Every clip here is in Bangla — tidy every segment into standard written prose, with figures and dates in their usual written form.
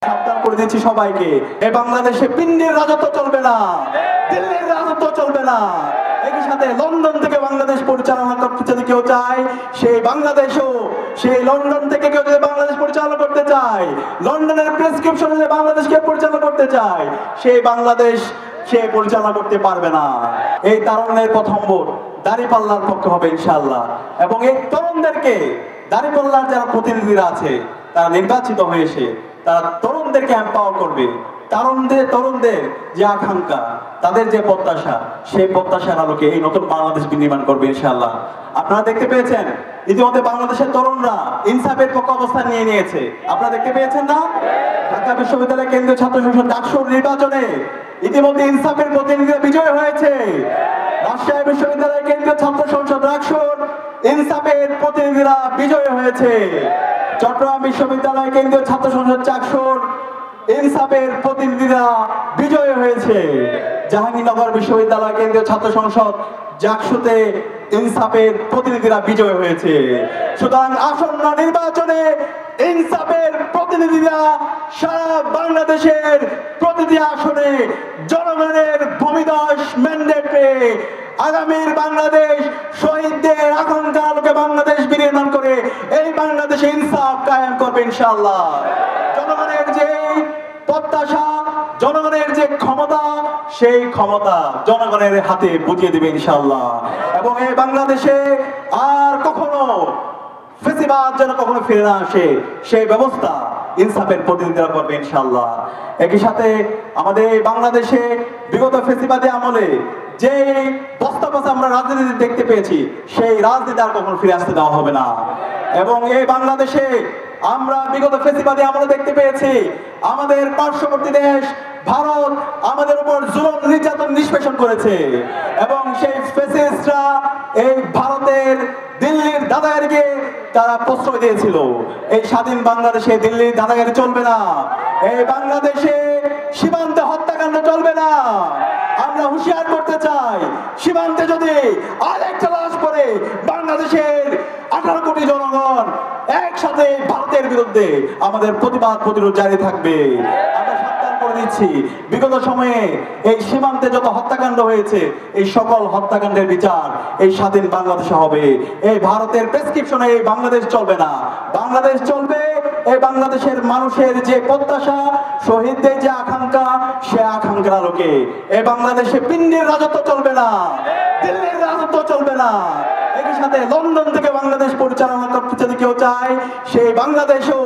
সাবধান করে দিচ্ছি সবাইকে, এই বাংলাদেশে পিন্ডির রাজত্ব চলবে না, দিল্লির রাজত্ব চলবে না। একই সাথে লন্ডন থেকে বাংলাদেশ পরিচালনা করতে যদি কেউ চায়, সেই বাংলাদেশও সেই লন্ডন থেকে কেউ যদি বাংলাদেশ পরিচালনা করতে চায়, লন্ডনের প্রেসক্রিপশন যদি বাংলাদেশকে পরিচালনা করতে চায়, সেই বাংলাদেশ সে পরিচালনা করতে পারবে না। এই তারুণের প্রথম ভোট দাঁড়িপাল্লার পক্ষে হবে ইনশাআল্লাহ। এবং এই তরুণদেরকে দাঁড়িপাল্লার যারা প্রতিনিধিরা আছে তারা নির্বাচিত হয়েছে, তারা তরুণদেরকে এম্পাওয়ার করবে। তরুণদের যে আকাঙ্ক্ষা, তাদের যে প্রত্যাশা, সেই প্রত্যাশার আলোকে এই নতুন বাংলাদেশ বিনির্মাণ করবে ইনশাআল্লাহ। আপনারা দেখতে পেয়েছেন ইতিমধ্যে বাংলাদেশের তরুণরা ইনসাফের পক্ষে অবস্থান নিয়ে নিয়েছে। আপনারা দেখতে পেয়েছেন না? ঢাকা বিশ্ববিদ্যালয় কেন্দ্রীয় ছাত্র সংসদ ডাকসুর নির্বাচনে ইতিমধ্যে ইনসাফের প্রতিনিধিরা বিজয় হয়েছে। রাজশাহী বিশ্ববিদ্যালয় কেন্দ্রীয় ছাত্র সংসদ ডাকসুর ইনসাফের প্রতিনিধিরা বিজয় হয়েছে। চট্টগ্রাম বিশ্ববিদ্যালয় কেন্দ্রীয় ছাত্র সংসদ চাকসুর ইনসাফের প্রতিনিধিরা বিজয় হয়েছে। জাহাঙ্গীরনগর বিশ্ববিদ্যালয় কেন্দ্রীয় ছাত্র সংসদ জাকসুতে ইনসাফের প্রতিনিধিরা বিজয় হয়েছে। সুতরাং আসন্ন নির্বাচনে ইনসাফের প্রতিনিধিরা সারা বাংলাদেশের প্রতিটি আসনে জনগণের ভূমিদশ ম্যান্ডেট পেয়ে আগামীর বাংলাদেশ শহীদদের আকাঙ্ক্ষার আলোকে বাংলাদেশ বিনির্মাণ করে এই বাংলাদেশে ইনসাফ কায়েম করবে ইনশাআল্লাহ। জনগণের যে প্রত্যাশা, জনগণের যে ক্ষমতা, সেই ক্ষমতা জনগণের হাতে বুঝিয়ে দেবে ইনশাআল্লাহ। এবং এই বাংলাদেশে আর কখনো ফেসিবাদ যেন কখনো ফিরে না আসে, সেই ব্যবস্থা ইনসাফের প্রতিনিধিরা করবে ইনশাআল্লাহ। একই সাথে আমাদের বাংলাদেশে বিগত ফেসিবাদী আমলে যে বস্তা আমরা রাজনীতি দেখতে পেয়েছি, সেই রাজনীতি আর কখনো ফিরে আসতে দেওয়া হবে না। এবং এই বাংলাদেশে আমরা বিগত ফেসিবাদী আমলে দেখতে পেয়েছি আমাদের পার্শ্ববর্তী দেশ ভারত আমাদের উপর জুলুম নির্যাতন নিষ্পেষণ করেছে। এবং সেই ফ্যাসিস্টরা এই ভারতের দিল্লির দাদাগিরিকে তারা প্রশ্রয় দিয়েছিল। এই স্বাধীন বাংলাদেশে দিল্লির দাদাগিরি চলবে না, এই বাংলাদেশে সীমান্তে হত্যাকাণ্ড চলবে না। আমরা হুঁশিয়ার করতে চাই, সীমান্তে যদি আরেকটা লাশ পড়ে বাংলাদেশের 18 কোটি জনগণ একসাথে ভারতের বিরুদ্ধে আমাদের প্রতিরোধ জারি থাকবে। আমরা সাবধান করে দিচ্ছি, বিগত সময়ে এই সীমান্তে যত হত্যাকাণ্ড হয়েছে, এই সকল হত্যাকাণ্ডের বিচার এই স্বাধীন বাংলাদেশে হবে। এই ভারতের প্রেসক্রিপশনে এই বাংলাদেশ চলবে না, বাংলাদেশ চলবে এই বাংলাদেশের মানুষের যে প্রত্যাশা, শহীদদের যে আকাঙ্ক্ষা, সে আকাঙ্ক্ষার আলোকে। এই বাংলাদেশে পিন্ডির রাজত্ব চলবে না, দিল্লির রাজত্ব চলবে না। একই সাথে লন্ডন থেকে বাংলাদেশ পরিচালনা করতে যদি কেউ চায়, সেই বাংলাদেশও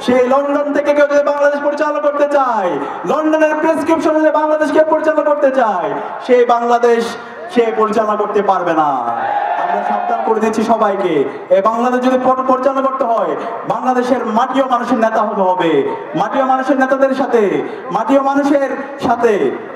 সেই লন্ডন থেকে কেউ যদি বাংলাদেশ পরিচালনা করতে চায়, লন্ডনের প্রেসক্রিপশন যদি বাংলাদেশকে পরিচালনা করতে চায়, সেই বাংলাদেশ সে পরিচালনা করতে পারবে না। আমরা সাবধান করে দিচ্ছি সবাইকে, এই বাংলাদেশ যদি পরিচালনা করতে হয়, বাংলাদেশের মাটিও মানুষের নেতা হতে হবে, মাটিও মানুষের নেতাদের সাথে, মাটিও মানুষের সাথে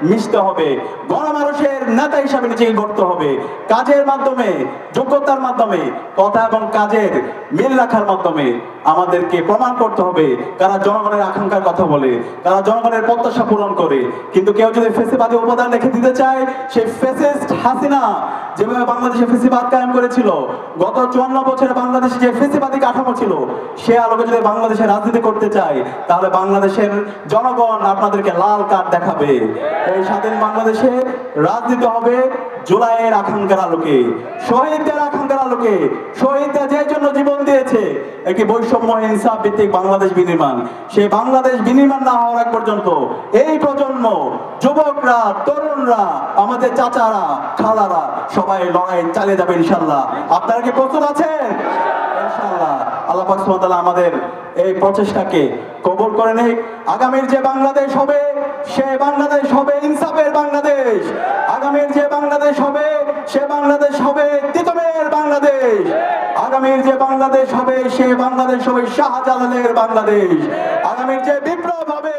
মিশতে হবে, গণমানুষের নেতা হিসাবে নিজেকে গড়তে হবে। কাজের মাধ্যমে, যোগ্যতার মাধ্যমে, কথা এবং কাজের মিল রাখার মাধ্যমে আমাদেরকে প্রমাণ করতে হবে কারা জনগণের আকাঙ্ক্ষার কথা বলে, কারা জনগণের প্রত্যাশা পূরণ করে। কিন্তু কেউ যদি ফেসিবাদী উপাদান রেখে দিতে চায়, সেই ফ্যাসিস্ট হাসিনা যেভাবে বাংলাদেশে ফেসিবাদ কায়েম করেছিল, গত 54 বছরে বাংলাদেশে যে ফেসিবাদী কাঠামো ছিল, সে আলোকে যদি বাংলাদেশে রাজনীতি করতে চায়, তাহলে বাংলাদেশের জনগণ আপনাদেরকে লাল কার্ড দেখাবে। এই স্বাধীন বাংলাদেশে রাজনীতি হবে জুলাইয়ের আকাঙ্ক্ষার আলোকে, শহীদদের আকাঙ্ক্ষার আলোকে। শহীদরা যে জন্য জীবন দিয়েছে, একটি বৈষম্য ইনসাফ ভিত্তিক বাংলাদেশ বিনির্মাণ, সেই বাংলাদেশ বিনির্মাণ না হওয়ার আগ পর্যন্ত এই প্রজন্ম, যুবকরা, তরুণরা, আমাদের চাচারা, খালারা সবাই লড়াই চালিয়ে যাবে ইনশাআল্লাহ। আপনারা কি প্রস্তুত আছেন? ইনশাআল্লাহ আল্লাহ পাক সুবহানাহু ওয়া তাআলা আমাদের এই প্রচেষ্টাকে কবুল করে নিক। আগামীর যে বাংলাদেশ হবে, সে বাংলাদেশ হবে ইনসাফের বাংলাদেশ। আগামীর যে বাংলাদেশ হবে, সে বাংলাদেশ হবে তিতুমিরের বাংলাদেশ। আগামীর যে বাংলাদেশ হবে, সে বাংলাদেশ হবে শাহজালালের বাংলাদেশ। আগামীর যে বিপ্লব হবে।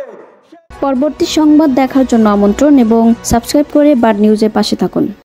পরবর্তী সংবাদ দেখার জন্য আমন্ত্রণ এবং সাবস্ক্রাইব করে বার্ড নিউজের পাশে থাকুন।